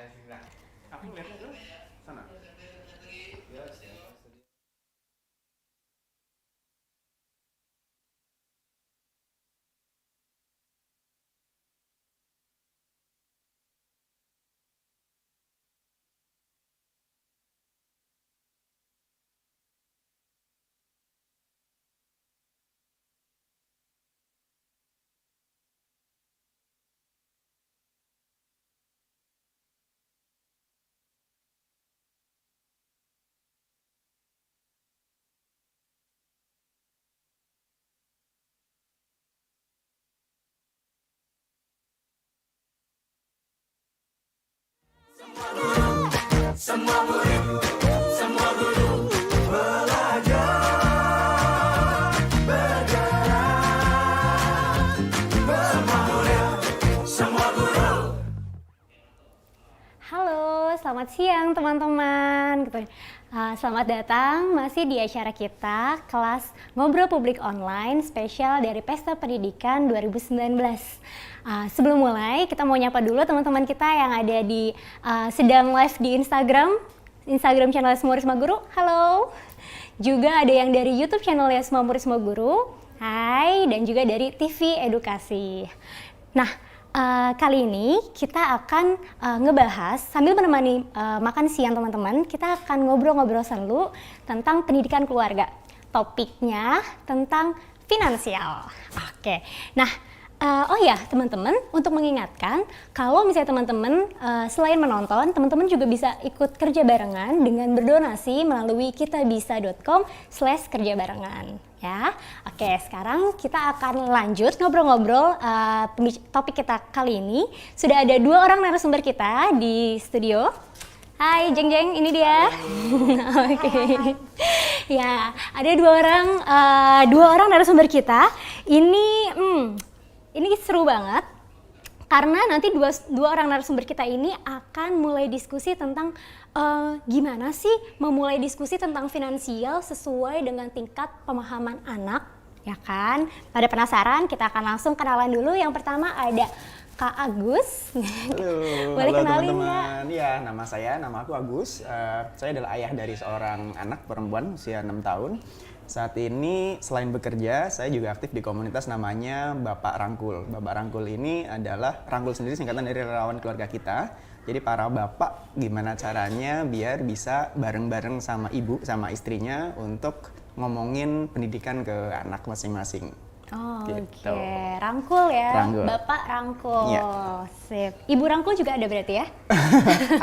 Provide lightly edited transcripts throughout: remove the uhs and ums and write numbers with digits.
Aku lihatnya ke sana. Semua murid, semua guru belajar bergerak. Semua murid, semua guru. Halo, selamat siang teman-teman. Selamat datang masih di acara kita kelas Ngobrol Publik Online spesial dari Pesta Pendidikan 2019. Sebelum mulai, kita mau nyapa dulu teman-teman kita yang ada di sedang live di Instagram channel Semua Risma Guru. Halo. Juga ada yang dari YouTube channelnya Semua Risma Guru. Hai, dan juga dari TV Edukasi. Nah, kali ini kita akan ngebahas sambil menemani makan siang teman-teman, kita akan ngobrol-ngobrol seru tentang pendidikan keluarga. Topiknya tentang finansial. Oke. Nah, oh ya teman-teman, untuk mengingatkan kalau misalnya teman-teman selain menonton, teman-teman juga bisa ikut kerja barengan dengan berdonasi melalui kitabisa.com/kerja barengan. Ya, oke. Sekarang kita akan lanjut ngobrol-ngobrol topik kita kali ini. Sudah ada 2 orang narasumber kita di studio. Hai, Jeng Jeng, ini dia. Oke. Ya, ada 2 orang narasumber kita. Ini seru banget. Karena nanti dua orang narasumber kita ini akan mulai diskusi tentang gimana sih memulai diskusi tentang finansial sesuai dengan tingkat pemahaman anak, ya kan? Pada penasaran? Kita akan langsung kenalan dulu. Yang pertama ada Kak Agus. Halo, Boleh halo kenalin teman-teman. Ya, nama aku Agus. Saya adalah ayah dari seorang anak perempuan usia 6 tahun. Saat ini selain bekerja, saya juga aktif di komunitas namanya Bapak Rangkul. Bapak Rangkul ini adalah, Rangkul sendiri singkatan dari relawan keluarga kita. Jadi para bapak gimana caranya biar bisa bareng-bareng sama ibu, sama istrinya untuk ngomongin pendidikan ke anak masing-masing. Oh, Gitu. oke. Rangkul ya, Rangkul. Bapak Rangkul. Iya. Sip. Ibu Rangkul juga ada berarti ya?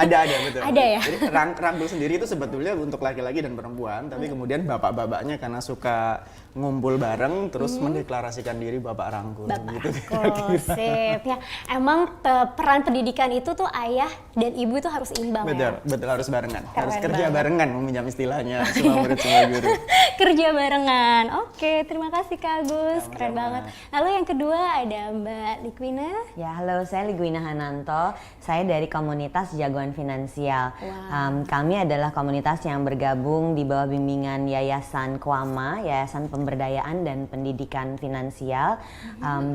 ada betul. Ada ya? Jadi rangkul sendiri itu sebetulnya untuk laki-laki dan perempuan, tapi kemudian bapak-bapaknya karena suka ngumpul bareng terus mendeklarasikan diri bapak rangkul. Bapak gitu. Rangkul, sip. Ya, emang peran pendidikan itu tuh ayah dan ibu itu harus imbang ya? Betul harus barengan. Harus Keren kerja banget. barengan meminjam istilahnya semua murid semua guru. Kerja barengan. Oke, terima kasih Kak Agus. Sama-sama. Keren banget. Lalu yang kedua ada Mbak Likwina. Ya, halo, saya Ligwina Hananto. Saya dari komunitas Jagoan Finansial. Wow. Kami adalah komunitas yang bergabung di bawah bimbingan Yayasan Kuama, Yayasan Pemberdayaan dan Pendidikan Finansial.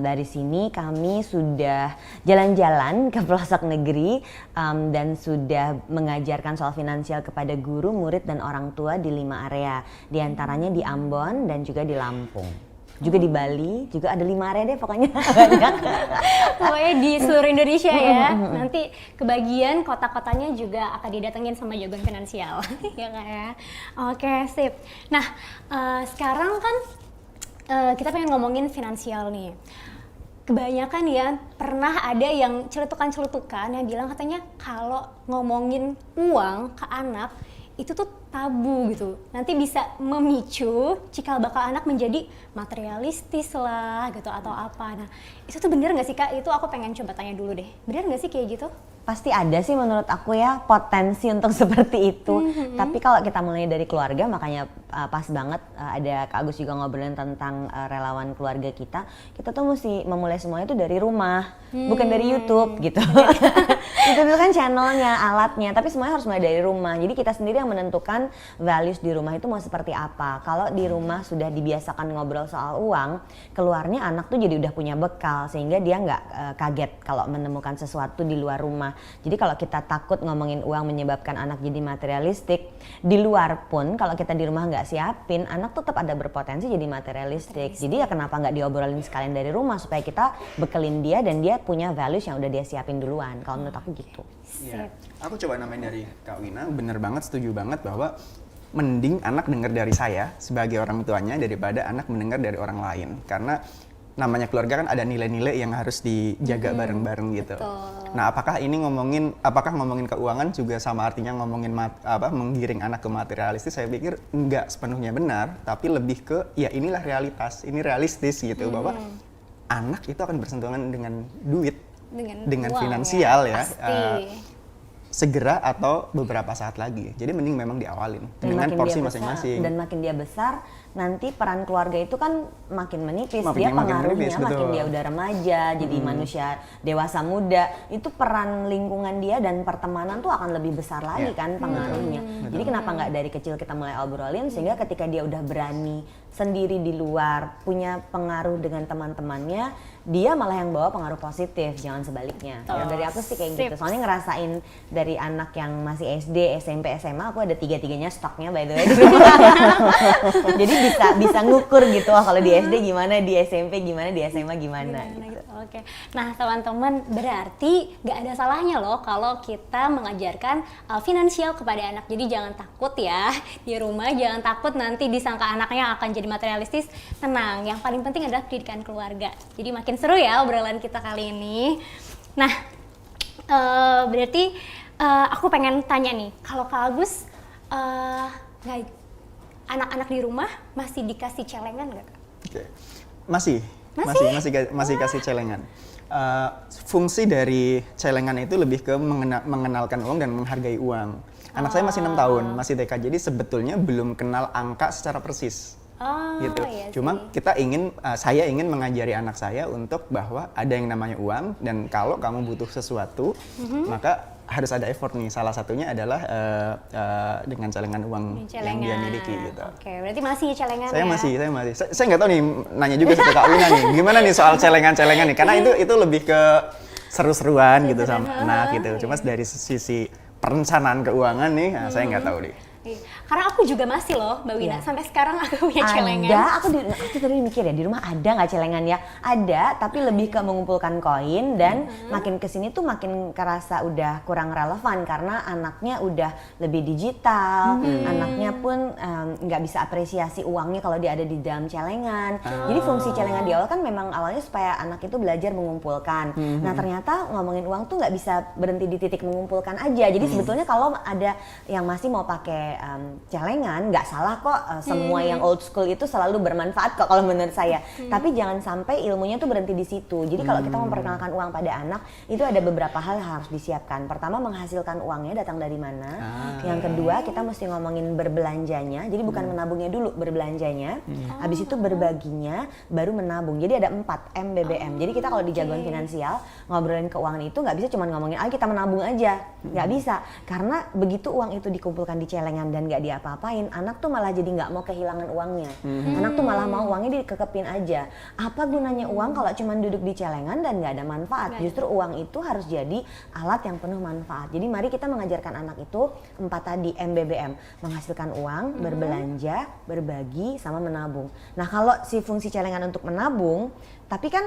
Dari sini kami sudah jalan-jalan ke pelosok negeri dan sudah mengajarkan soal finansial kepada guru, murid, dan orang tua di 5 area. Di antaranya di Ambon dan juga di Lampung. Juga di Bali, juga ada 5 area deh pokoknya. Pokoknya di seluruh Indonesia ya. Nanti kebagian kota-kotanya juga akan didatengin sama Jagoan Finansial. Ya nggak ya? Oke, sip. Nah, sekarang kan kita pengen ngomongin finansial nih. Kebanyakan ya pernah ada yang celetukan-celetukan yang bilang katanya kalau ngomongin uang ke anak itu tuh tabu gitu. Nanti bisa memicu cikal bakal anak menjadi materialistis lah gitu atau apa. Nah, itu tuh bener nggak sih Kak? Itu aku pengen coba tanya dulu deh. Bener nggak sih kayak gitu? Pasti ada sih menurut aku ya potensi untuk seperti itu. Tapi kalau kita mulai dari keluarga, makanya pas banget ada Kak Agus juga ngobrolin tentang relawan keluarga kita. Kita tuh mesti memulai semuanya itu dari rumah, bukan dari YouTube gitu. itu kan channelnya, alatnya, tapi semuanya harus mulai dari rumah. Jadi kita sendiri yang menentukan values di rumah itu mau seperti apa. Kalau di rumah sudah dibiasakan ngobrol soal uang, keluarnya anak tuh jadi udah punya bekal sehingga dia nggak kaget kalau menemukan sesuatu di luar rumah. Jadi kalau kita takut ngomongin uang menyebabkan anak jadi materialistik, di luar pun kalau kita di rumah nggak siapin, anak tetap ada berpotensi jadi materialistik. Jadi ya kenapa nggak diobrolin sekalian dari rumah supaya kita bekelin dia dan dia punya values yang udah dia siapin duluan. Kalau menurut aku gitu. Iya. Aku coba namain dari Kak Wina, bener banget, setuju banget bahwa mending anak dengar dari saya sebagai orang tuanya daripada anak mendengar dari orang lain. Karena namanya keluarga kan ada nilai-nilai yang harus dijaga bareng-bareng gitu. Betul. Nah, apakah ngomongin keuangan juga sama artinya ngomongin menggiring anak ke materialistis? Saya pikir enggak sepenuhnya benar, tapi lebih ke ya inilah realitas, ini realistis gitu bahwa anak itu akan bersentuhan dengan duit, dengan uang, finansial ya. pasti. Segera atau beberapa saat lagi. Jadi mending memang diawalin dengan makin porsi dia besar, masing-masing. dan makin dia besar, nanti peran keluarga itu kan makin menipis. Makin Dia menipis, pengaruhnya makin betul. dia udah remaja, jadi manusia dewasa muda, itu peran lingkungan dia dan pertemanan tuh akan lebih besar lagi Iya. kan pengaruhnya. Jadi kenapa nggak dari kecil kita mulai obrolin sehingga ketika dia udah berani sendiri di luar, punya pengaruh dengan teman-temannya, dia malah yang bawa pengaruh positif, jangan sebaliknya. Ya, dari aku sih kayak gitu. Soalnya ngerasain dari anak yang masih SD, SMP, SMA, aku ada tiga-tiganya stoknya by the way. Jadi bisa ngukur gitu, kalau di SD gimana, di SMP gimana, di SMA gimana. Gitu. Oke, nah teman-teman, berarti nggak ada salahnya loh kalau kita mengajarkan finansial kepada anak. Jadi jangan takut ya di rumah, jangan takut nanti disangka anaknya akan jadi materialistis. Tenang, yang paling penting adalah pendidikan keluarga. Jadi makin seru ya obrolan kita kali ini. Nah, berarti aku pengen tanya nih, kalau Kak Agus anak-anak di rumah masih dikasih celengan nggak Kak? Oke. Masih kasih celengan. Fungsi dari celengan itu lebih ke mengenalkan uang dan menghargai uang. Anak saya masih 6 tahun, masih TK, jadi sebetulnya belum kenal angka secara persis. Gitu. Iya Cuma sih. saya ingin mengajari anak saya untuk bahwa ada yang namanya uang, dan kalau kamu butuh sesuatu, maka harus ada effort nih. Salah satunya adalah dengan celengan uang yang dia miliki gitu. Oke, berarti masih celengan Saya ya? masih. Saya nggak tahu nih, nanya juga ke Kak Wina nih, gimana nih soal celengan-celengan nih? Karena itu lebih ke seru-seruan gitu sama anak gitu. Cuma dari sisi perencanaan keuangan nih, saya nggak tahu deh. Iya. Karena aku juga masih loh, Mbak Wina. Iya. Sampai sekarang aku punya celengan. Ada, aku tadi mikir ya, di rumah ada nggak celengan ya? Ada, tapi lebih ke mengumpulkan koin dan makin kesini tuh makin kerasa udah kurang relevan karena anaknya udah lebih digital, anaknya pun nggak bisa apresiasi uangnya kalau dia ada di dalam celengan. Jadi fungsi celengan di awal kan memang awalnya supaya anak itu belajar mengumpulkan. Nah ternyata ngomongin uang tuh nggak bisa berhenti di titik mengumpulkan aja. Jadi sebetulnya kalau ada yang masih mau pakai celengan, nggak salah kok, semua yang old school itu selalu bermanfaat kok kalau menurut saya. Tapi jangan sampai ilmunya tuh berhenti di situ. Jadi kalau kita memperkenalkan uang pada anak, itu ada beberapa hal yang harus disiapkan. Pertama, menghasilkan uangnya datang dari mana. Yang kedua, kita mesti ngomongin berbelanjanya. Jadi bukan menabungnya dulu, berbelanjanya. Habis itu berbaginya, baru menabung. Jadi ada 4 MBBM. Jadi kita kalau di jagoan finansial ngobrolin keuangan itu nggak bisa cuma ngomongin, ayo kita menabung aja. Nggak bisa, karena begitu uang itu dikumpulkan di celengan dan nggak diapa-apain, anak tuh malah jadi nggak mau kehilangan uangnya. Anak tuh malah mau uangnya dikekepin aja. Apa gunanya uang kalau cuma duduk di celengan dan nggak ada manfaat? Justru uang itu harus jadi alat yang penuh manfaat. Jadi mari kita mengajarkan anak itu 4 tadi MBBM, menghasilkan uang, berbelanja, berbagi, sama menabung. Nah kalau si fungsi celengan untuk menabung, tapi kan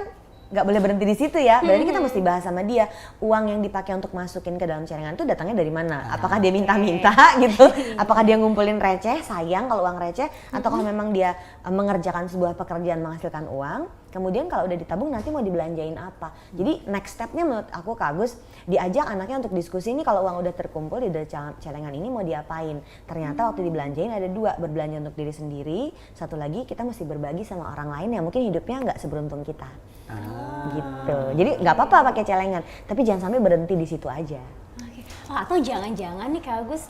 nggak boleh berhenti di situ ya. Berarti kita mesti bahas sama dia, uang yang dipakai untuk masukin ke dalam celengan itu datangnya dari mana? Apakah dia minta-minta gitu? Apakah dia ngumpulin receh, sayang kalau uang receh? Atau kalau memang dia mengerjakan sebuah pekerjaan menghasilkan uang, kemudian kalau udah ditabung nanti mau dibelanjain apa? Jadi next stepnya menurut aku Kak Agus, diajak anaknya untuk diskusi ini kalau uang udah terkumpul di dalam celengan ini mau diapain? Ternyata waktu dibelanjain ada 2, berbelanja untuk diri sendiri, satu lagi kita mesti berbagi sama orang lain yang mungkin hidupnya nggak seberuntung kita. Gitu. Jadi nggak apa-apa pakai celengan, tapi jangan sampai berhenti di situ aja. Oh, atau jangan-jangan nih Kak Agus,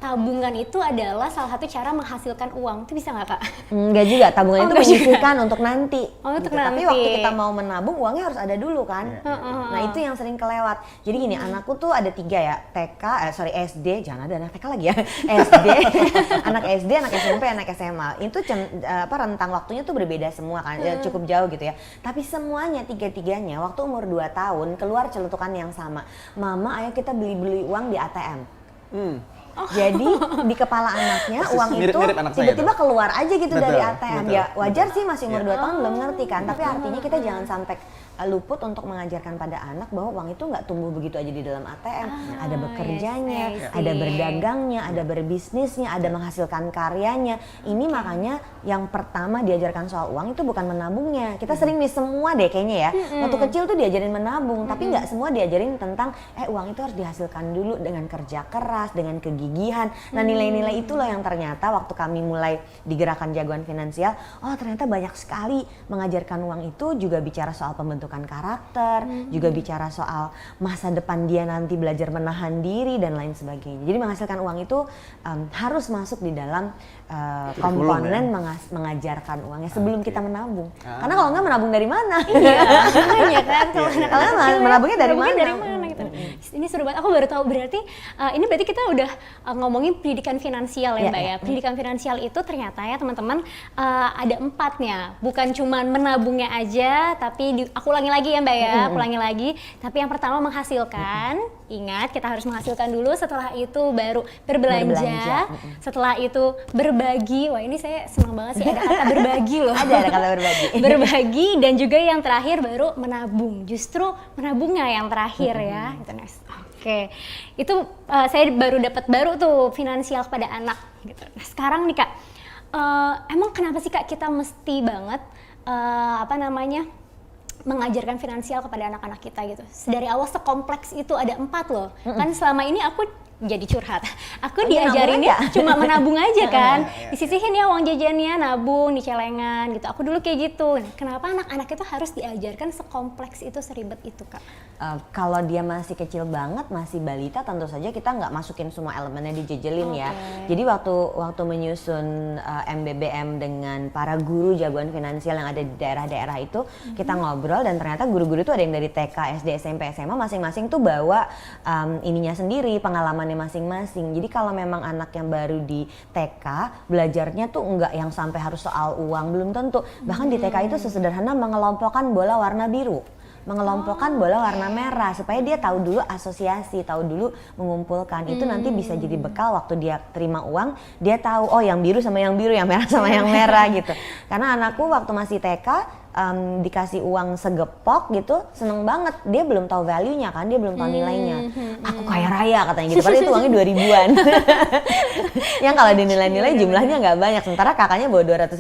tabungan itu adalah salah satu cara menghasilkan uang, itu bisa nggak Kak? Enggak juga, tabungan itu enggak juga. menyisihkan untuk nanti. Oh, untuk Tapi nanti. waktu kita mau menabung, uangnya harus ada dulu kan. Nah itu yang sering kelewat. Jadi gini, anakku tuh ada 3 ya, SD, jangan ada anak TK lagi ya, SD, anak SD, anak SMP, anak SMA. Itu rentang waktunya tuh berbeda semua kan, ya, cukup jauh gitu ya. Tapi semuanya, 3-tiganya, waktu umur 2 tahun, keluar celutukan yang sama. Mama, ayo kita beli di ATM. Jadi di kepala anaknya Persis, uang itu mirip-mirip anak saya tiba-tiba tuh. keluar aja gitu Betul, dari ATM. betul. Ya wajar sih masih umur 2 tahun belum ngerti kan. Tapi artinya kita jangan sampai luput untuk mengajarkan pada anak bahwa uang itu nggak tumbuh begitu aja di dalam ATM. Ada bekerjanya, yes, I see. ada berdagangnya, ada berbisnisnya, ada menghasilkan karyanya. Ini makanya yang pertama diajarkan soal uang itu bukan menabungnya. Kita sering miss semua deh kayaknya ya. Waktu kecil tuh diajarin menabung, tapi nggak semua diajarin tentang uang itu harus dihasilkan dulu dengan kerja keras, dengan kegigihan. Nah nilai-nilai itulah yang ternyata waktu kami mulai di Gerakan Jagoan Finansial, oh ternyata banyak sekali mengajarkan uang itu juga bicara soal pembentukan karakter, juga bicara soal masa depan dia nanti belajar menahan diri dan lain sebagainya. Jadi menghasilkan uang itu harus masuk di dalam komponen mengajarkan uangnya sebelum kita menabung. Karena kalau nggak menabung dari mana? Iya, makanya kan kalau Kalau anak-anak nggak, kecil ya, menabungnya dari menabungnya mana? gitu. Ini seru banget, aku baru tahu berarti ini berarti kita udah ngomongin pendidikan finansial ya Mbak ya. Pendidikan finansial itu ternyata ya teman-teman ada 4-nya, bukan cuman menabungnya aja, tapi aku ulangi lagi ya Mbak ya, aku ulangi lagi. Tapi yang pertama menghasilkan, ingat kita harus menghasilkan dulu, setelah itu baru berbelanja. Setelah itu berbagi, wah ini saya senang banget sih ada kata berbagi loh. Ada kata berbagi. Berbagi dan juga yang terakhir baru menabung. Justru menabungnya yang terakhir ya. Itu nice. Oke, itu saya baru tuh finansial kepada anak. Gitu. Nah sekarang nih Kak, emang kenapa sih Kak kita mesti banget mengajarkan finansial kepada anak-anak kita gitu? Dari awal sekompleks itu ada 4 loh. Kan selama ini aku jadi curhat. Aku diajarinnya cuma menabung aja kan. Disisihin ya uang jajannya, nabung di celengan gitu. Aku dulu kayak gitu. Nah, kenapa anak-anak itu harus diajarkan sekompleks itu, seribet itu Kak? Kalau dia masih kecil banget, masih balita, tentu saja kita nggak masukin semua elemennya dijejelin ya. Jadi waktu menyusun MBBM dengan para guru jagoan finansial yang ada di daerah-daerah itu, kita ngobrol dan ternyata guru-guru itu ada yang dari TK, SD, SMP, SMA, masing-masing tuh bawa ininya sendiri, pengalamannya masing-masing. Jadi kalau memang anak yang baru di TK, belajarnya tuh nggak yang sampai harus soal uang, belum tentu. Bahkan di TK itu sesederhana mengelompokkan bola warna biru, mengelompokkan bola warna merah, supaya dia tahu dulu asosiasi, tahu dulu mengumpulkan. Itu nanti bisa jadi bekal waktu dia terima uang, dia tahu oh yang biru sama yang biru, yang merah sama yang merah gitu. Karena anakku waktu masih TK dikasih uang segepok gitu, seneng banget. Dia belum tahu value-nya kan, dia belum tahu nilainya. Aku kaya raya katanya gitu, padahal itu uangnya 2000-an. Yang kalau dinilai-nilai jumlahnya nggak banyak, sementara kakaknya bawa 200.000,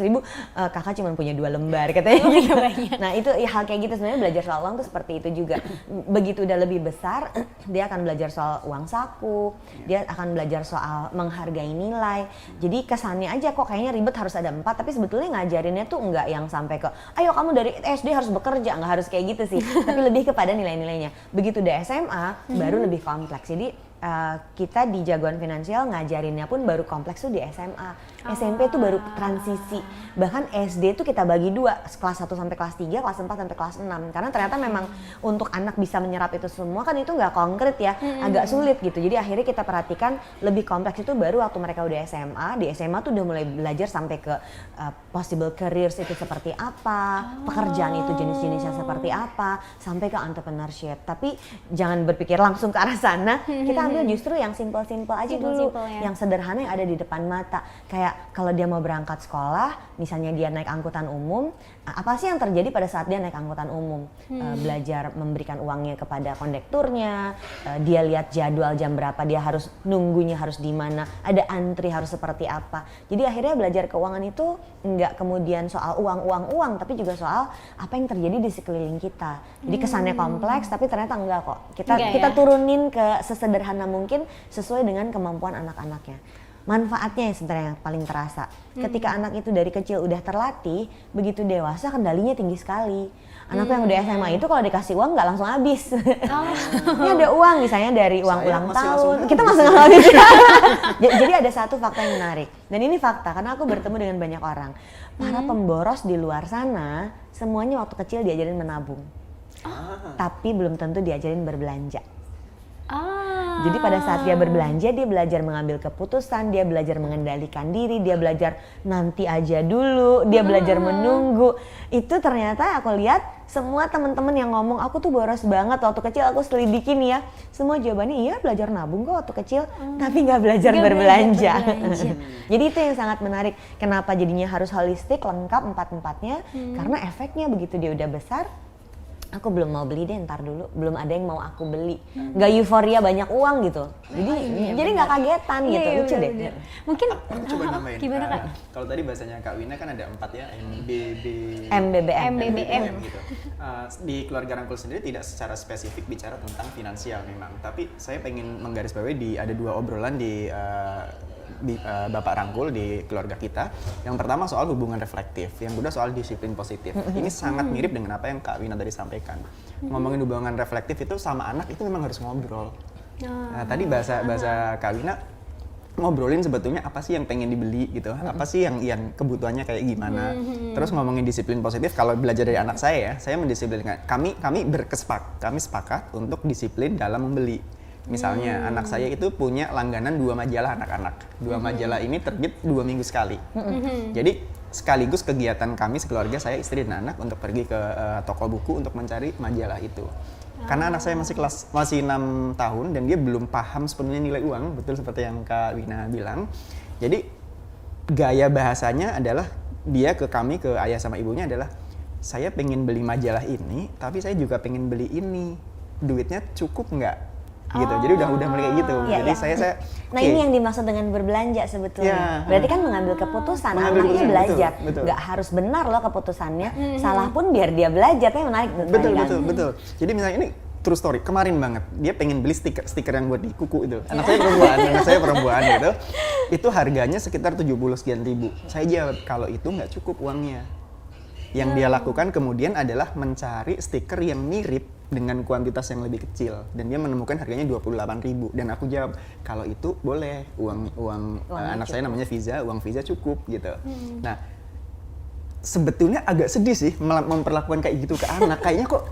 kakak cuma punya 2 lembar katanya gitu. Nah itu hal kayak gitu, sebenarnya belajar soal uang tuh seperti itu juga. Begitu udah lebih besar, dia akan belajar soal uang saku, dia akan belajar soal menghargai nilai. Jadi kesannya aja kok kayaknya ribet harus ada 4, tapi sebetulnya ngajarinnya tuh nggak yang sampai ke ayo kamu dari SD harus bekerja, nggak harus kayak gitu sih. Tapi lebih kepada nilai-nilainya. Begitu udah SMA baru lebih kompleks. Jadi kita di Jagoan Finansial ngajarinnya pun baru kompleks tuh di SMA. SMP tuh baru transisi. Bahkan SD tuh kita bagi 2, kelas 1 sampai kelas 3, kelas 4 sampai kelas 6. Karena ternyata memang untuk anak bisa menyerap itu semua kan itu nggak konkret ya, agak sulit gitu. Jadi akhirnya kita perhatikan lebih kompleks itu baru waktu mereka udah SMA. Di SMA tuh udah mulai belajar sampai ke possible careers itu seperti apa, pekerjaan itu jenis-jenisnya seperti apa, sampai ke entrepreneurship. Tapi jangan berpikir langsung ke arah sana. Kita ambil justru yang simple-simple aja dulu, yang sederhana yang ada di depan mata. Kayak kalau dia mau berangkat sekolah, misalnya dia naik angkutan umum, apa sih yang terjadi pada saat dia naik angkutan umum? Belajar memberikan uangnya kepada kondekturnya, dia lihat jadwal jam berapa dia harus nunggunya, harus di mana, ada antri harus seperti apa. Jadi akhirnya belajar keuangan itu nggak kemudian soal uang, tapi juga soal apa yang terjadi di sekeliling kita. Jadi kesannya kompleks, tapi ternyata enggak kok. Kita turunin ke sesederhana mungkin sesuai dengan kemampuan anak-anaknya. manfaatnya yang sebenarnya yang paling terasa. Ketika anak itu dari kecil udah terlatih, begitu dewasa kendalinya tinggi sekali. Anakku yang udah SMA itu kalau dikasih uang nggak langsung habis. Ini ada uang misalnya dari uang Saya ulang masih tahun, langsung kita habis. masih habis. Jadi ada satu fakta yang menarik, dan ini fakta karena aku bertemu dengan banyak orang. Para pemboros di luar sana semuanya waktu kecil diajarin menabung, tapi belum tentu diajarin berbelanja. Jadi pada saat dia berbelanja, dia belajar mengambil keputusan, dia belajar mengendalikan diri, dia belajar nanti aja dulu, dia belajar menunggu. Itu ternyata aku lihat semua teman-teman yang ngomong, aku tuh boros banget waktu kecil, aku selidikin ya. Semua jawabannya iya belajar nabung kok waktu kecil, tapi nggak belajar Nggak berbelanja. belajar berbelanja. Jadi itu yang sangat menarik. Kenapa jadinya harus holistik, lengkap empat-empatnya? Karena efeknya begitu dia udah besar, aku belum mau beli deh, ntar dulu. Belum ada yang mau aku beli. Nggak euforia banyak uang gitu. Jadi nggak kagetan gitu. Iya, Lucu deh. bener-bener. Mungkin Aku coba nambahin. gimana Kak? Kalau tadi bahasanya Kak Wina kan ada 4 ya, MBBM. MBBM. gitu. Di keluarga Rangkul sendiri tidak secara spesifik bicara tentang finansial memang, tapi saya pengen menggarisbawahi ada 2 obrolan di Bapak Rangkul di keluarga kita. Yang pertama soal hubungan reflektif, yang kedua soal disiplin positif. Ini sangat mirip dengan apa yang Kak Wina tadi sampaikan. Ngomongin hubungan reflektif itu sama anak itu memang harus ngobrol. Nah, tadi bahasa Kak Wina ngobrolin sebetulnya apa sih yang pengen dibeli gitu, apa sih yang kebutuhannya kayak gimana. Terus ngomongin disiplin positif, kalau belajar dari anak saya mendisiplinkan. Kami sepakat untuk disiplin dalam membeli. Misalnya anak saya itu punya langganan 2 majalah anak-anak. 2 majalah ini terbit 2 minggu sekali. Jadi sekaligus kegiatan kami sekeluarga, saya, istri dan anak untuk pergi ke toko buku untuk mencari majalah itu. Karena anak saya masih 6 tahun dan dia belum paham sepenuhnya nilai uang, betul seperti yang Kak Wina bilang. Jadi gaya bahasanya adalah dia ke kami, ke ayah sama ibunya adalah, saya pengen beli majalah ini, tapi saya juga pengen beli ini. Duitnya cukup nggak? Gitu. Jadi udah mulai kayak gitu. Iya, Jadi iya. saya Nah oke. ini yang dimaksud dengan berbelanja sebetulnya. Berarti kan mengambil keputusan, Mengambil anaknya keputusan, belajar. betul. Nggak harus benar loh keputusannya, salah pun biar dia belajar. Itu yang menarik. Betul. Jadi misalnya ini true story, kemarin banget dia pengen beli stiker yang buat di kuku itu. Anak saya perempuan gitu. Itu harganya sekitar 70 sekian ribu. Saya jawab kalau itu nggak cukup uangnya. Yang dia lakukan kemudian adalah mencari stiker yang mirip dengan kuantitas yang lebih kecil, dan dia menemukan harganya 28.000. Dan aku jawab kalau itu boleh, uang anak saya namanya Viza, uang Viza cukup gitu. Nah, sebetulnya agak sedih sih memperlakukan kayak gitu ke anak. Kayaknya kok,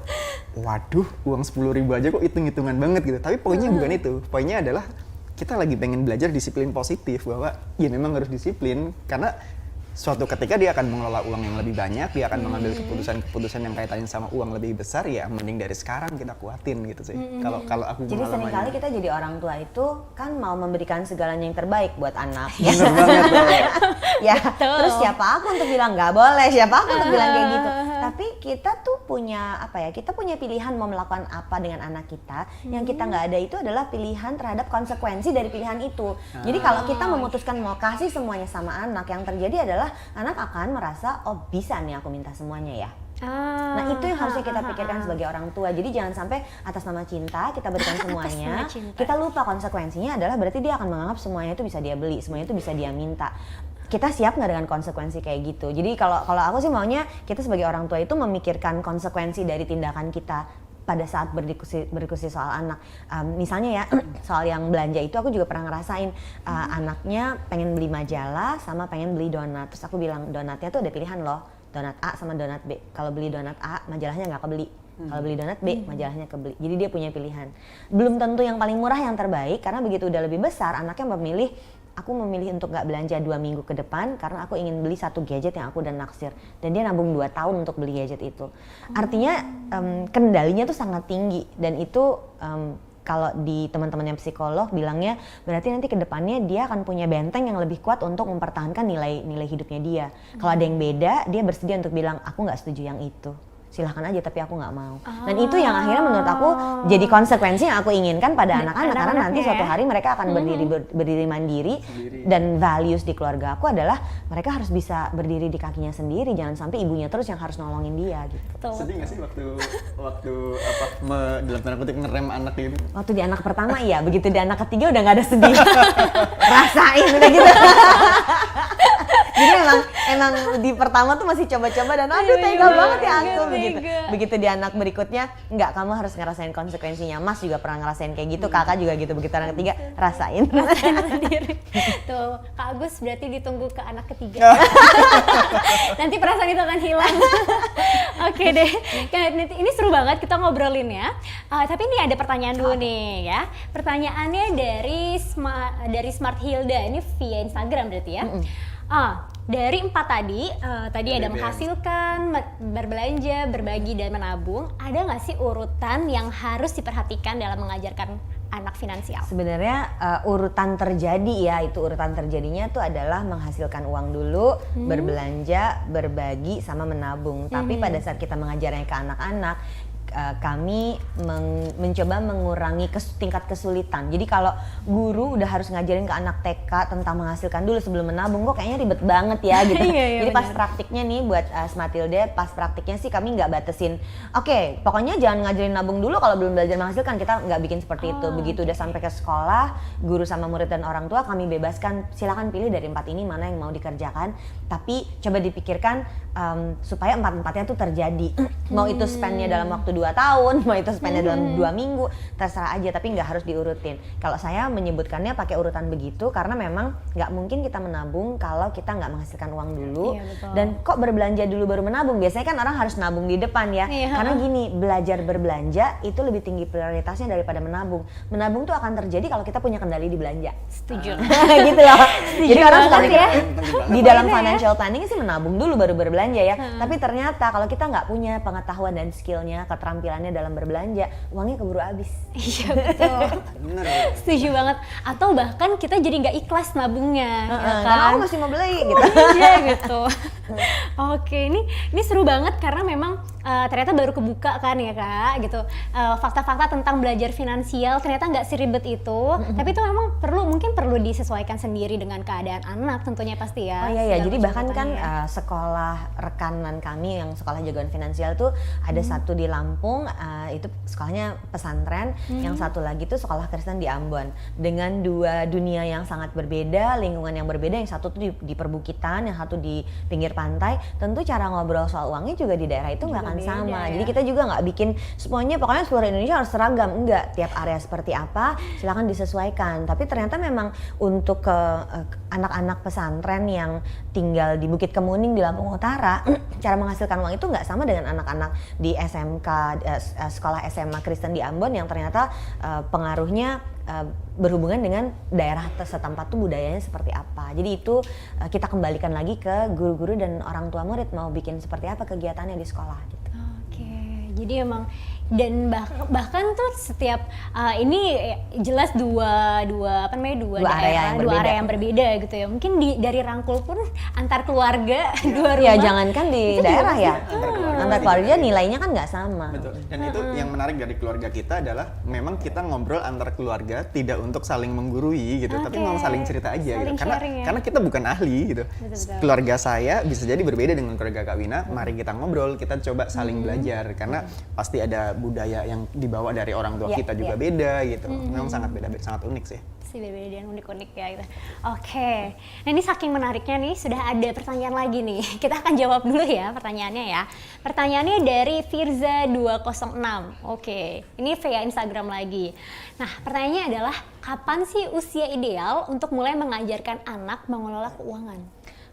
waduh, uang 10.000 aja kok hitung-hitungan banget gitu. Tapi poinnya bukan itu. Poinnya adalah kita lagi pengen belajar disiplin positif, bahwa ya memang harus disiplin karena suatu ketika dia akan mengelola uang yang lebih banyak, dia akan mengambil keputusan-keputusan yang kaitannya sama uang lebih besar, ya mending dari sekarang kita kuatin gitu sih. Kalau aku Jadi pengalamannya. seringkali kita jadi orang tua itu kan mau memberikan segalanya yang terbaik buat anak. Bener banget tuh. Ya, terus siapa aku untuk bilang nggak boleh, siapa aku untuk bilang kayak gitu. Tapi kita tuh punya apa ya? Kita punya pilihan mau melakukan apa dengan anak kita. Yang kita nggak ada itu adalah pilihan terhadap konsekuensi dari pilihan itu. Jadi kalau kita memutuskan mau kasih semuanya sama anak, yang terjadi adalah anak akan merasa oh bisa nih aku minta semuanya ya. Nah itu yang harusnya kita pikirkan sebagai orang tua. Jadi jangan sampai atas nama cinta kita berikan semuanya, nama cinta. kita lupa konsekuensinya adalah berarti dia akan menganggap semuanya itu bisa dia beli, semuanya itu bisa dia minta. Kita siap nggak dengan konsekuensi kayak gitu? Jadi kalau aku sih maunya kita sebagai orang tua itu memikirkan konsekuensi dari tindakan kita pada saat berdiskusi soal anak. Misalnya ya soal yang belanja itu aku juga pernah ngerasain anaknya pengen beli majalah sama pengen beli donat. Terus aku bilang donatnya tuh ada pilihan loh, donat A sama donat B. Kalau beli donat A majalahnya nggak kebeli. Kalau beli donat B majalahnya kebeli. Jadi dia punya pilihan. Belum tentu yang paling murah yang terbaik karena begitu udah lebih besar anaknya memilih. Aku memilih untuk gak belanja 2 minggu ke depan karena aku ingin beli satu gadget yang aku udah naksir. Dan dia nabung 2 tahun untuk beli gadget itu. Artinya kendalinya tuh sangat tinggi. Dan itu kalau di teman-teman yang psikolog bilangnya berarti nanti ke depannya dia akan punya benteng yang lebih kuat untuk mempertahankan nilai hidupnya dia. Kalau ada yang beda, dia bersedia untuk bilang aku gak setuju yang itu. silahkan aja tapi aku nggak mau. Dan itu yang akhirnya menurut aku jadi konsekuensi yang aku inginkan pada anak-anak karena nanti suatu hari mereka akan berdiri mandiri dan values di keluarga aku adalah mereka harus bisa berdiri di kakinya sendiri, jangan sampai ibunya terus yang harus nolongin dia gitu. Sedih nggak sih waktu dalam tanda kutip ngerem anak gitu? Waktu di anak pertama iya, begitu di anak ketiga udah nggak ada sedih. Rasain udah gitu. Jadi emang di pertama tuh masih coba-coba dan aduh tega banget ya aku begitu. Begitu di anak berikutnya enggak, kamu harus ngerasain konsekuensinya. Mas juga pernah ngerasain kayak gitu, kakak juga gitu. Begitu anak ketiga rasain sendiri. Tuh, Kak Agus berarti ditunggu ke anak ketiga. Nanti perasaan itu akan hilang. Oke deh. Ini seru banget kita ngobrolin ya. Tapi ini ada pertanyaan dulu nih ya. Pertanyaannya dari Smart Hilda. Ini via Instagram berarti ya. Dari 4 tadi ada menghasilkan, berbelanja, berbagi, dan menabung. Ada nggak sih urutan yang harus diperhatikan dalam mengajarkan anak finansial? Sebenarnya urutan terjadi ya, itu urutan terjadinya tuh adalah menghasilkan uang dulu, berbelanja, berbagi, sama menabung. Tapi pada saat kita mengajarnya ke anak-anak, kami mencoba mengurangi tingkat kesulitan. Jadi kalau guru udah harus ngajarin ke anak TK tentang menghasilkan dulu sebelum menabung, kok kayaknya ribet banget ya gitu. Jadi pas praktiknya nih buat Smart Hilda, pas praktiknya sih kami nggak batasin. Oke, pokoknya jangan ngajarin nabung dulu kalau belum belajar menghasilkan, kita nggak bikin seperti itu. Begitu udah sampai ke sekolah, guru sama murid dan orang tua kami bebaskan, silakan pilih dari 4 ini mana yang mau dikerjakan. Tapi coba dipikirkan supaya 4-4-nya tuh terjadi. Mau itu spendnya dalam waktu 2 tahun, mau itu spendnya dalam 2 minggu, terserah aja, tapi nggak harus diurutin. Kalau saya menyebutkannya pakai urutan begitu karena memang nggak mungkin kita menabung kalau kita nggak menghasilkan uang dulu. Dan kok berbelanja dulu baru menabung? Biasanya kan orang harus nabung di depan ya. Karena gini, belajar berbelanja itu lebih tinggi prioritasnya daripada menabung. Menabung tuh akan terjadi kalau kita punya kendali di belanja. Setuju. Gitu loh. Jadi orang suka ya. di dalam financial planning sih menabung dulu baru berbelanja ya. Tapi ternyata kalau kita nggak punya pengetahuan dan skillnya, keterampilannya dalam berbelanja, uangnya keburu habis. Iya betul. Bener. Setuju banget. Atau bahkan kita jadi nggak ikhlas nabungnya, ya kan? Karena aku masih mau beli gitu. Iya gitu. Oke, ini seru banget karena memang ternyata baru kebuka kan ya Kak, gitu. Fakta-fakta tentang belajar finansial ternyata nggak seribet itu. Tapi itu memang mungkin perlu disesuaikan sendiri dengan keadaan anak tentunya pasti ya. Oh iya, jadi bahkan kan sekolah rekanan kami yang sekolah jagoan finansial tuh ada satu di Lampung, itu sekolahnya pesantren, yang satu lagi tuh sekolah Kristen di Ambon, dengan 2 dunia yang sangat berbeda, lingkungan yang berbeda, yang satu tuh di perbukitan, yang satu di pinggir pantai. Tentu cara ngobrol soal uangnya juga di daerah itu nggak akan sama ya? Jadi kita juga nggak bikin semuanya pokoknya seluruh Indonesia harus seragam, enggak, tiap area seperti apa silakan disesuaikan. Tapi ternyata memang untuk anak-anak pesantren yang tinggal di Bukit Kemuning di Lampung Utara, cara menghasilkan uang itu nggak sama dengan anak-anak di SMK, sekolah SMA Kristen di Ambon yang ternyata pengaruhnya berhubungan dengan daerah setempat tuh budayanya seperti apa. Jadi itu kita kembalikan lagi ke guru-guru dan orang tua murid mau bikin seperti apa kegiatannya di sekolah gitu. Oke, jadi emang dan bahkan tuh setiap ini jelas dua area yang berbeda gitu ya. Mungkin dari rangkul pun antar keluarga dua rumah. Ya jangankan di daerah ya, antar keluarga nilainya kan nggak sama. Betul. Dan itu yang menarik dari keluarga kita adalah memang kita ngobrol antar keluarga tidak untuk saling menggurui gitu, tapi mau saling cerita aja saling gitu. ya. Karena kita bukan ahli gitu. Betul. Keluarga saya bisa jadi berbeda dengan keluarga Kak Wina. Mari kita ngobrol, kita coba saling belajar karena pasti ada budaya yang dibawa dari orang tua kita juga beda gitu. Memang sangat beda, sangat unik sih. Beda-beda dan unik-unik ya gitu. Oke. Nah ini saking menariknya nih sudah ada pertanyaan lagi nih. Kita akan jawab dulu ya pertanyaannya ya. Pertanyaannya dari Firza 206. Oke. Ini via Instagram lagi. Nah pertanyaannya adalah kapan sih usia ideal untuk mulai mengajarkan anak mengelola keuangan?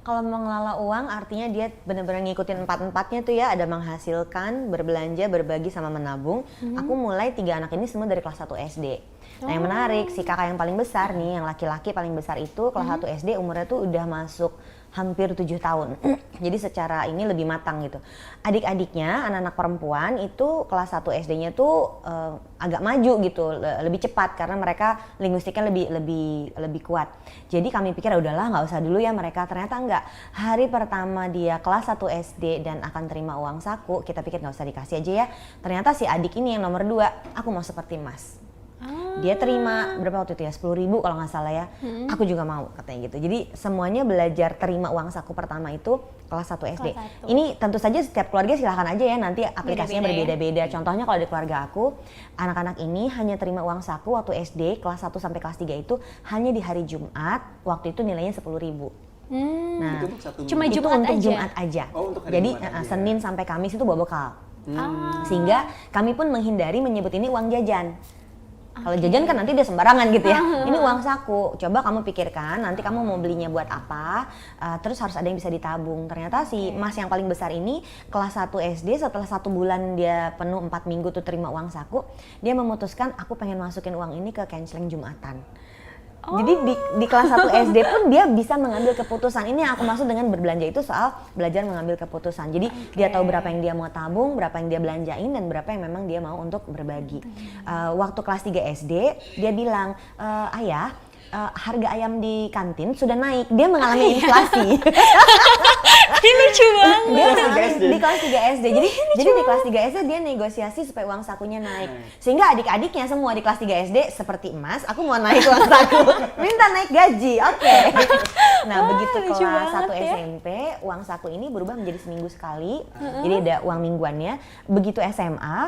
Kalau mengelola uang artinya dia benar-benar ngikutin 4-4-nya tuh ya, ada menghasilkan, berbelanja, berbagi, sama menabung. Aku mulai 3 anak ini semua dari kelas 1 SD. Nah yang menarik, si kakak yang paling besar nih, yang laki-laki paling besar itu kelas 1 SD umurnya tuh udah masuk hampir 7 tahun. Jadi secara ini lebih matang gitu. Adik-adiknya, anak-anak perempuan itu kelas 1 SD-nya tuh agak maju gitu, lebih cepat karena mereka linguistiknya lebih kuat. Jadi kami pikir udahlah nggak usah dulu ya mereka, ternyata enggak. Hari pertama dia kelas 1 SD dan akan terima uang saku, kita pikir nggak usah dikasih aja ya. Ternyata si adik ini yang nomor 2, aku mau seperti Mas. Dia terima berapa waktu itu ya, 10.000 kalau nggak salah ya. Aku juga mau katanya gitu. Jadi semuanya belajar terima uang saku pertama itu kelas 1 SD. Kelas 1. Ini tentu saja setiap keluarga silahkan aja ya, nanti aplikasinya berbeda-beda. Contohnya kalau di keluarga aku, anak-anak ini hanya terima uang saku waktu SD kelas 1 sampai kelas 3 itu hanya di hari Jumat, waktu itu nilainya 10.000. Nah, Itu untuk satu Cuma minggu. itu Jumat untuk aja? Jumat aja. Oh, untuk hari Jadi Jumat aja. Senin sampai Kamis itu bawa bekal. Sehingga kami pun menghindari menyebut ini uang jajan. Kalau jajan kan nanti dia sembarangan gitu ya. Ini uang saku. Coba kamu pikirkan nanti kamu mau belinya buat apa. Terus harus ada yang bisa ditabung. Ternyata si Mas yang paling besar ini kelas 1 SD, setelah 1 bulan dia penuh 4 minggu tuh terima uang saku, dia memutuskan aku pengen masukin uang ini ke canceling Jumatan. Jadi di kelas 1 SD pun dia bisa mengambil keputusan. Ini yang aku maksud dengan berbelanja itu soal belajar mengambil keputusan. Jadi dia tahu berapa yang dia mau tabung, berapa yang dia belanjain, dan berapa yang memang dia mau untuk berbagi. Waktu kelas 3 SD dia bilang, ayah, harga ayam di kantin sudah naik. Dia mengalami inflasi. Ini lucu banget. Dia di kelas 3 SD. Jadi di kelas 3 SD dia negosiasi supaya uang sakunya naik. Sehingga adik-adiknya semua di kelas 3 SD seperti Mas, aku mau naik uang saku. Minta naik gaji. Oke. Nah, begitu lucu kelas 1 banget ya. SMP, uang saku ini berubah menjadi seminggu sekali. Jadi ada uang mingguannya. Begitu SMA,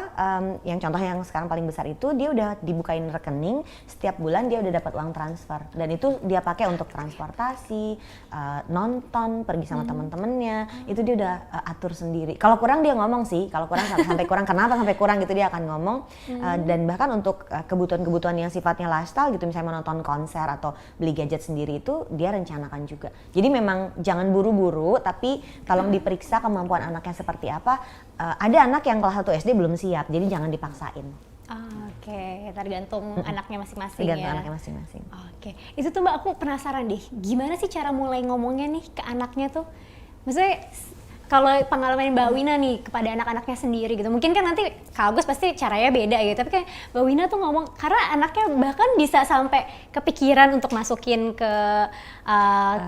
yang contoh yang sekarang paling besar itu dia udah dibukain rekening, setiap bulan dia udah dapat uang transfer. Dan itu dia pakai untuk transportasi, nonton, pergi sama teman-temannya. Itu dia udah atur sendiri. Kalau kurang dia ngomong sih, kalau kurang sampai kurang kenapa sampai kurang gitu dia akan ngomong. Dan bahkan untuk kebutuhan-kebutuhan yang sifatnya lifestyle gitu, misalnya menonton konser atau beli gadget sendiri itu dia rencanakan juga. Jadi memang jangan buru-buru, tapi tolong diperiksa kemampuan anaknya seperti apa. Ada anak yang kelas 1 SD belum siap, jadi jangan dipaksain. Oke, tergantung anaknya masing-masing Tergantung ya. anaknya masing-masing. Oke, itu tuh Mbak aku penasaran deh, gimana sih cara mulai ngomongnya nih ke anaknya tuh? Maksudnya kalau pengalaman Mbak Wina nih kepada anak-anaknya sendiri gitu, mungkin kan nanti Kak Agus pasti caranya beda gitu, tapi kayak Mbak Wina tuh ngomong, karena anaknya bahkan bisa sampai kepikiran untuk masukin ke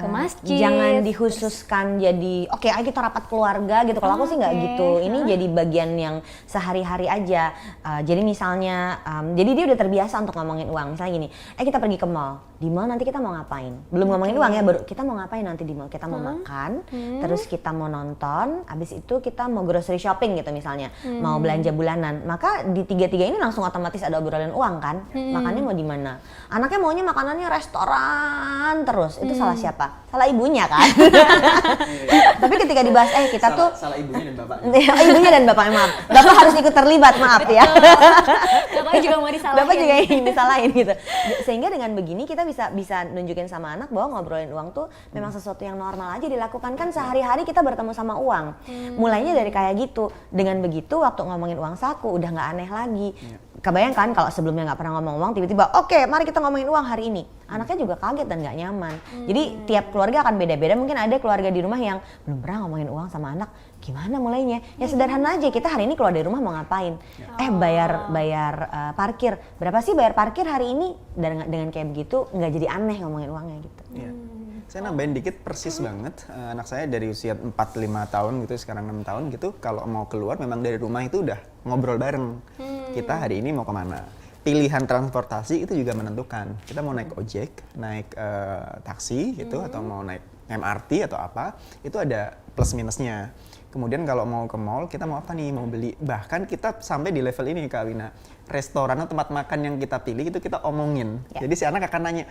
masjid. Jangan dikhususkan jadi oke, ayo kita rapat keluarga gitu. Kalau aku sih nggak gitu. Ini jadi bagian yang sehari-hari aja. Jadi misalnya, jadi dia udah terbiasa untuk ngomongin uang. Misalnya gini, kita pergi ke mall. Di mall nanti kita mau ngapain? Belum ngomongin uang ya, baru kita mau ngapain nanti di mall? Kita mau makan, terus kita mau nonton, abis itu kita mau grocery shopping gitu misalnya, mau belanja bulanan. Maka di tiga-tiga ini langsung otomatis ada obrolan uang kan? Makannya mau di mana? Anaknya maunya makanannya restoran terus. Itu salah siapa? Salah ibunya kan? Tapi ketika dibahas, kita tuh salah ibunya dan bapaknya. ibunya dan bapaknya, maaf. Bapak harus ikut terlibat, maaf ya. Bapaknya juga mau disalahin. Bapak juga ingin disalahin gitu. Sehingga dengan begini kita bisa nunjukin sama anak bahwa ngobrolin uang tuh memang sesuatu yang normal aja dilakukan. Kan sehari-hari kita bertemu sama uang. Mulainya dari kayak gitu. Dengan begitu waktu ngomongin uang saku udah nggak aneh lagi. Kebayangkan kalau sebelumnya nggak pernah ngomong uang, tiba-tiba oke, mari kita ngomongin uang hari ini. Anaknya juga kaget dan nggak nyaman. Jadi tiap keluarga akan beda-beda. Mungkin ada keluarga di rumah yang belum pernah ngomongin uang sama anak. Gimana mulainya? Ya sederhana aja. Kita hari ini keluar dari rumah mau ngapain? Bayar parkir. Berapa sih bayar parkir hari ini? Dengan kayak begitu nggak jadi aneh ngomongin uangnya gitu. Iya. Saya nambahin dikit, persis banget. Anak saya dari usia 4-5 tahun gitu, sekarang 6 tahun gitu, kalau mau keluar memang dari rumah itu udah ngobrol bareng. Kita hari ini mau kemana? Pilihan transportasi itu juga menentukan. Kita mau naik ojek, naik taksi gitu, atau mau naik MRT atau apa, itu ada plus minusnya. Kemudian kalau mau ke mall, kita mau apa nih? Mau beli. Bahkan kita sampai di level ini Kak Wina. Restoran atau tempat makan yang kita pilih itu kita omongin. Jadi si anak akan nanya,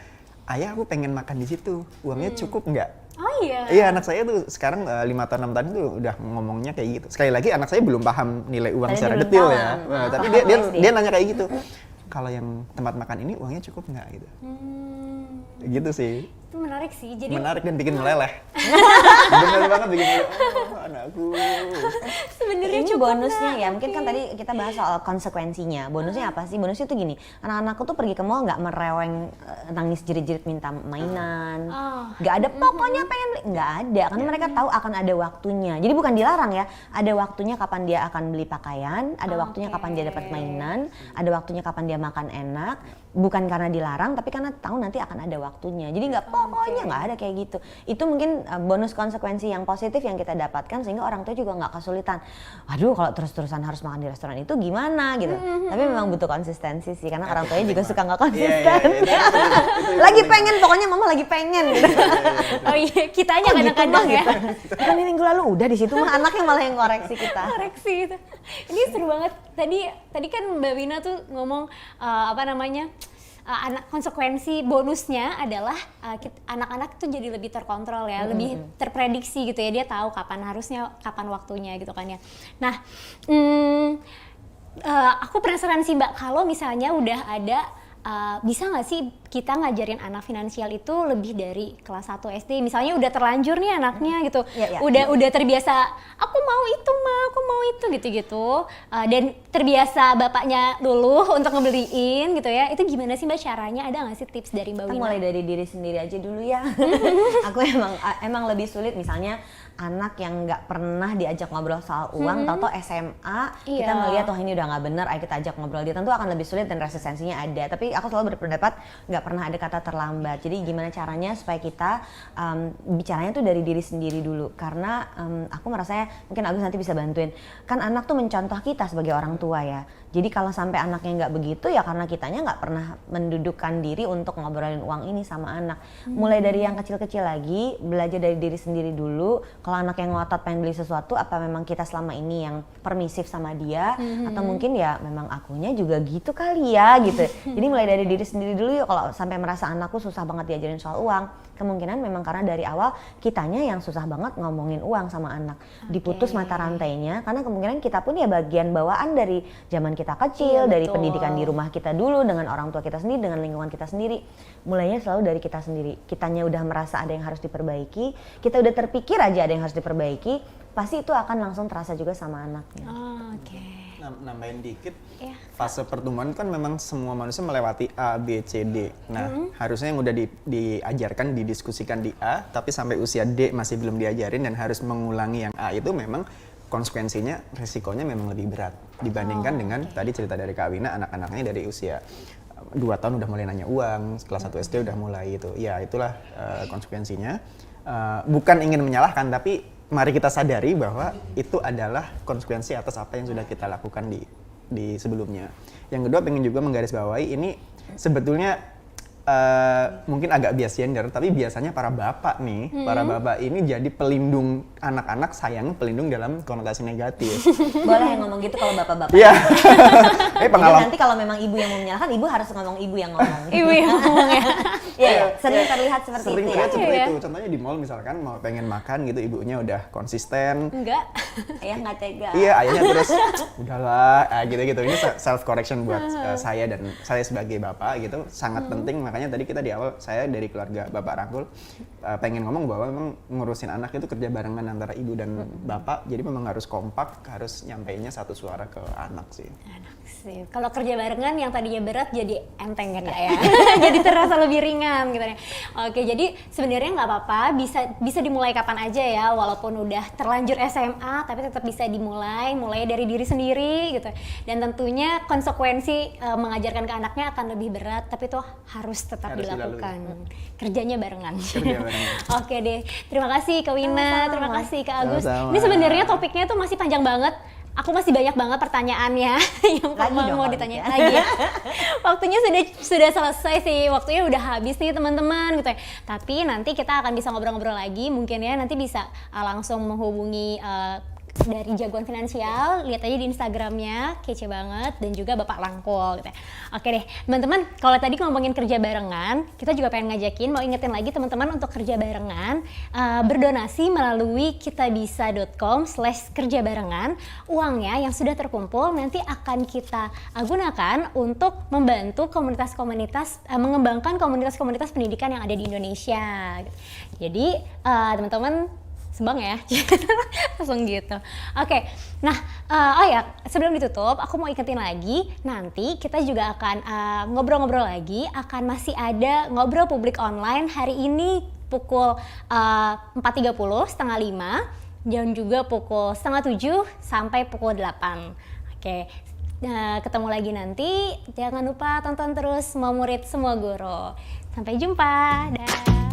ayah aku pengen makan di situ, uangnya cukup nggak? Oh iya? Iya, anak saya tuh sekarang 5 tahun 6 tahun itu udah ngomongnya kayak gitu. Sekali lagi anak saya belum paham nilai uang secara detail ya. Tapi dia nanya kayak gitu. Kalau yang tempat makan ini uangnya cukup nggak gitu? Gitu sih. Itu menarik sih. Jadi Menarik dan bikin meleleh. Bener banget bikin meleleh. Oh, anakku. sebenarnya Ini cukup bonusnya nggak? ya, mungkin kan tadi kita bahas soal konsekuensinya. Bonusnya apa sih? Bonusnya tuh gini, anak-anakku tuh pergi ke mall nggak mereweng, nangis jerit-jerit minta mainan. Nggak ada pokoknya pengen beli, nggak ada. Karena mereka tahu akan ada waktunya. Jadi bukan dilarang ya, ada waktunya kapan dia akan beli pakaian, ada waktunya kapan dia dapat mainan, ada waktunya kapan dia makan enak. Bukan karena dilarang, tapi karena tahu nanti akan ada waktunya. Jadi nggak pokoknya nggak ada kayak gitu. Itu mungkin bonus konsekuensi yang positif yang kita dapatkan sehingga orang tua juga nggak kesulitan. Waduh, kalau terus-terusan harus makan di restoran itu gimana gitu. Tapi memang butuh konsistensi sih karena orang tuanya juga suka nggak konsisten. Lagi pengen, pokoknya mama lagi pengen gitu. Oh iya, kitanya Kok gitu, kadang-kadang Mah, ya. gitu. Kan ini minggu lalu udah di situ mah anaknya malah yang koreksi kita. Koreksi itu. Ini seru banget. Tadi kan Mbak Wina tuh ngomong anak konsekuensi bonusnya adalah anak-anak tuh jadi lebih terkontrol ya, lebih terprediksi gitu ya. Dia tahu kapan waktunya gitu kan ya. Nah, aku penasaran sih Mbak, kalau misalnya udah ada bisa nggak sih kita ngajarin anak finansial itu lebih dari kelas 1 SD, misalnya udah terlanjur nih anaknya gitu, udah terbiasa aku mau itu mah, aku mau itu gitu-gitu, dan terbiasa bapaknya dulu untuk ngebeliin gitu ya, itu gimana sih Mbak caranya, ada nggak sih tips dari Mbak Kita Wina? mulai dari diri sendiri aja dulu ya. Aku emang lebih sulit misalnya anak yang nggak pernah diajak ngobrol soal uang, tahu-tahu SMA kita melihat wah ini udah nggak bener, ayo kita ajak ngobrol, dia tentu akan lebih sulit dan resistensinya ada. Tapi aku selalu berpendapat nggak pernah ada kata terlambat. Jadi gimana caranya supaya kita bicaranya tuh dari diri sendiri dulu, karena aku merasanya mungkin Agus nanti bisa bantuin. Kan anak tuh mencontoh kita sebagai orang tua ya. Jadi kalau sampai anaknya nggak begitu ya karena kitanya nggak pernah mendudukkan diri untuk ngobrolin uang ini sama anak. Mulai dari yang kecil-kecil lagi, belajar dari diri sendiri dulu. Kalau anak yang ngotot pengen beli sesuatu, apa memang kita selama ini yang permisif sama dia, atau mungkin ya memang akunya juga gitu kali ya gitu. Jadi mulai dari diri sendiri dulu yuk. Kalau sampai merasa anakku susah banget diajarin soal uang, kemungkinan memang karena dari awal kitanya yang susah banget ngomongin uang sama anak. Diputus mata rantainya, karena kemungkinan kita pun ya bagian bawaan dari zaman kita kecil, dari pendidikan di rumah kita dulu, dengan orang tua kita sendiri, dengan lingkungan kita sendiri. Mulainya selalu dari kita sendiri. Kitanya udah merasa ada yang harus diperbaiki, kita udah terpikir aja ada yang harus diperbaiki, pasti itu akan langsung terasa juga sama anaknya. Nambahin dikit, fase pertumbuhan kan memang semua manusia melewati A, B, C, D. Nah, harusnya yang udah diajarkan, didiskusikan di A, tapi sampai usia D masih belum diajarin dan harus mengulangi yang A itu memang konsekuensinya, resikonya memang lebih berat dibandingkan dengan tadi cerita dari Kak Wina, anak-anaknya dari usia 2 tahun udah mulai nanya uang, kelas 1 SD udah mulai itu. Ya itulah konsekuensinya. Bukan ingin menyalahkan, tapi mari kita sadari bahwa itu adalah konsekuensi atas apa yang sudah kita lakukan di sebelumnya. Yang kedua, pengen juga menggarisbawahi ini sebetulnya mungkin agak bias gender, tapi biasanya para bapak nih, para bapak ini jadi pelindung anak-anak, sayang pelindung dalam konotasi negatif. Boleh ngomong gitu kalau bapak-bapak. Iya. Jadi nanti kalau memang ibu yang mau menyalahkan, ibu harus ngomong ibu yang ngomong. Ibu yang ngomong ya. Iya, sering terlihat seperti Sering itu ya. terlihat seperti itu. Contohnya di mall misalkan mau pengen makan gitu, ibunya udah konsisten. Enggak. Ayah nggak tega. Iya, ayahnya terus udahlah, gitu-gitu. Ini self correction buat saya dan saya sebagai bapak gitu sangat penting. Makanya tadi kita di awal, saya dari keluarga Bapak Rangkul pengen ngomong bahwa memang ngurusin anak itu kerja barengan antara ibu dan bapak. Jadi memang harus kompak, harus nyampeinnya satu suara ke anak sih. Anak sih. Kalau kerja barengan yang tadinya berat jadi enteng kan ya. Jadi terasa lebih ringan gitu ya. Oke, jadi sebenarnya nggak apa-apa, bisa dimulai kapan aja ya, walaupun udah terlanjur SMA tapi tetap bisa mulai dari diri sendiri gitu. Dan tentunya konsekuensi mengajarkan ke anaknya akan lebih berat, tapi itu harus tetap dilakukan. Kerjanya barengan. Oke deh. Terima kasih Kak Wina, terima kasih Kak Agus. Sama-sama. Ini sebenarnya topiknya tuh masih panjang banget. Aku masih banyak banget pertanyaannya yang mau ditanya lagi. Waktunya sudah selesai sih, waktunya udah habis nih teman-teman gitu ya. Tapi nanti kita akan bisa ngobrol-ngobrol lagi, mungkin ya nanti bisa langsung menghubungi dari Jagoan Finansial, lihat aja di Instagramnya, kece banget, dan juga Bapak Rangkul gitu ya. Oke deh, teman-teman, kalau tadi ngomongin kerja barengan, kita juga pengen ngajakin, mau ingetin lagi teman-teman untuk kerja barengan, berdonasi melalui kitabisa.com/kerja barengan. Uangnya yang sudah terkumpul nanti akan kita gunakan untuk membantu komunitas-komunitas, mengembangkan komunitas-komunitas pendidikan yang ada di Indonesia. Jadi teman-teman sembang ya, langsung gitu. Oke, nah oh ya sebelum ditutup aku mau ingetin lagi, nanti kita juga akan ngobrol-ngobrol lagi, akan masih ada ngobrol publik online hari ini pukul 4.30, setengah 5, dan juga pukul setengah 7 sampai pukul 8. Oke, ketemu lagi nanti, jangan lupa tonton terus Semua Murid Semua Guru. Sampai jumpa, dah.